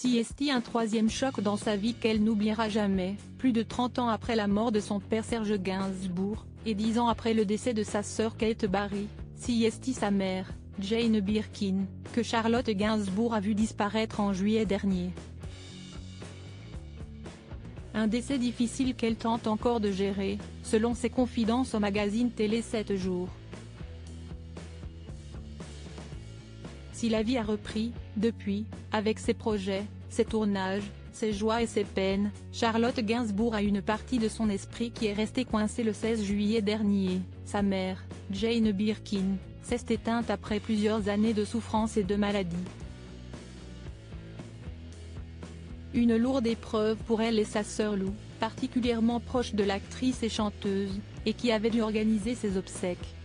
Siesti, un troisième choc dans sa vie qu'elle n'oubliera jamais, plus de 30 ans après la mort de son père Serge Gainsbourg, et 10 ans après le décès de sa sœur Kate Barry, Siesti sa mère, Jane Birkin, que Charlotte Gainsbourg a vu disparaître en juillet dernier. Un décès difficile qu'elle tente encore de gérer, selon ses confidences au magazine Télé 7 jours. Si la vie a repris, depuis, avec ses projets, ses tournages, ses joies et ses peines, Charlotte Gainsbourg a une partie de son esprit qui est restée coincée le 16 juillet dernier. Sa mère, Jane Birkin, s'est éteinte après plusieurs années de souffrance et de maladie. Une lourde épreuve pour elle et sa sœur Lou, particulièrement proche de l'actrice et chanteuse, et qui avait dû organiser ses obsèques.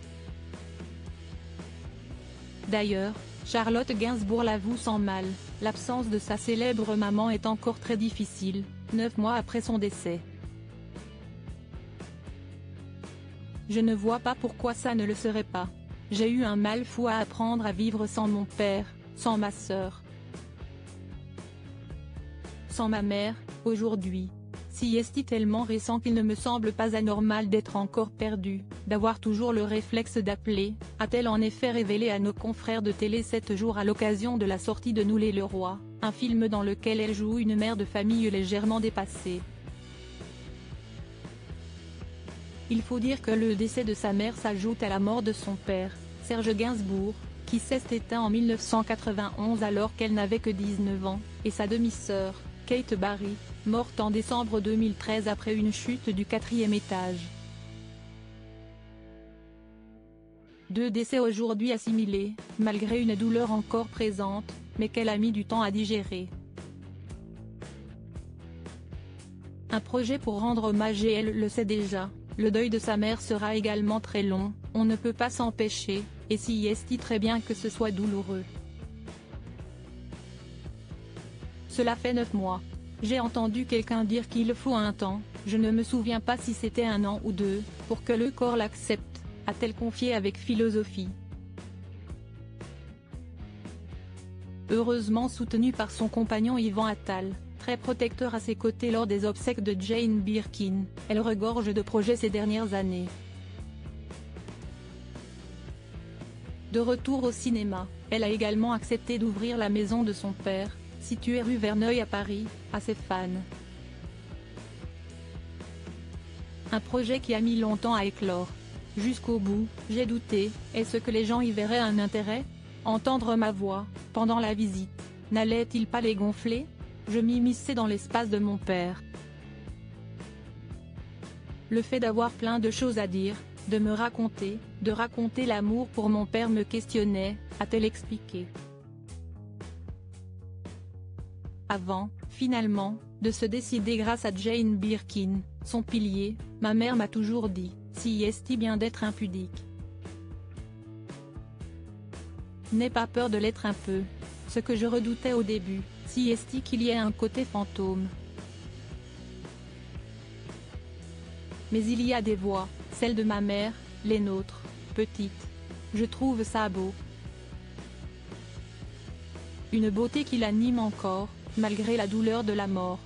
D'ailleurs, Charlotte Gainsbourg l'avoue sans mal, l'absence de sa célèbre maman est encore très difficile, 9 mois après son décès. Je ne vois pas pourquoi ça ne le serait pas. J'ai eu un mal fou à apprendre à vivre sans mon père, sans ma sœur, sans ma mère, aujourd'hui. Siesti tellement récent qu'il ne me semble pas anormal d'être encore perdu, d'avoir toujours le réflexe d'appeler, a-t-elle en effet révélé à nos confrères de Télé 7 jours à l'occasion de la sortie de Nous les Leroy, un film dans lequel elle joue une mère de famille légèrement dépassée. Il faut dire que le décès de sa mère s'ajoute à la mort de son père, Serge Gainsbourg, qui s'est éteint en 1991 alors qu'elle n'avait que 19 ans, et sa demi-sœur, Kate Barry, morte en décembre 2013 après une chute du 4e étage. Deux décès aujourd'hui assimilés, malgré une douleur encore présente, mais qu'elle a mis du temps à digérer. Un projet pour rendre hommage et elle le sait déjà, le deuil de sa mère sera également très long, on ne peut pas s'empêcher, et Siesti très bien que ce soit douloureux. Cela fait 9 mois. J'ai entendu quelqu'un dire qu'il faut un temps, je ne me souviens pas si c'était 1 an ou 2, pour que le corps l'accepte, a-t-elle confié avec philosophie. Heureusement soutenue par son compagnon Yvan Attal, très protecteur à ses côtés lors des obsèques de Jane Birkin, elle regorge de projets ces dernières années. De retour au cinéma, elle a également accepté d'ouvrir la maison de son père, située rue Verneuil à Paris, à ses fans. Un projet qui a mis longtemps à éclore. Jusqu'au bout, j'ai douté, est-ce que les gens y verraient un intérêt ? Entendre ma voix, pendant la visite, n'allait-il pas les gonfler ? Je m'immisçais dans l'espace de mon père. Le fait d'avoir plein de choses à dire, de me raconter, de raconter l'amour pour mon père me questionnait, a-t-elle expliqué. Avant, finalement, de se décider grâce à Jane Birkin, son pilier, ma mère m'a toujours dit, Siesti bien d'être impudique. N'aie pas peur de l'être un peu. Ce que je redoutais au début, Siesti qu'il y ait un côté fantôme. Mais il y a des voix, celles de ma mère, les nôtres, petites. Je trouve ça beau. Une beauté qui l'anime encore, malgré la douleur de la mort.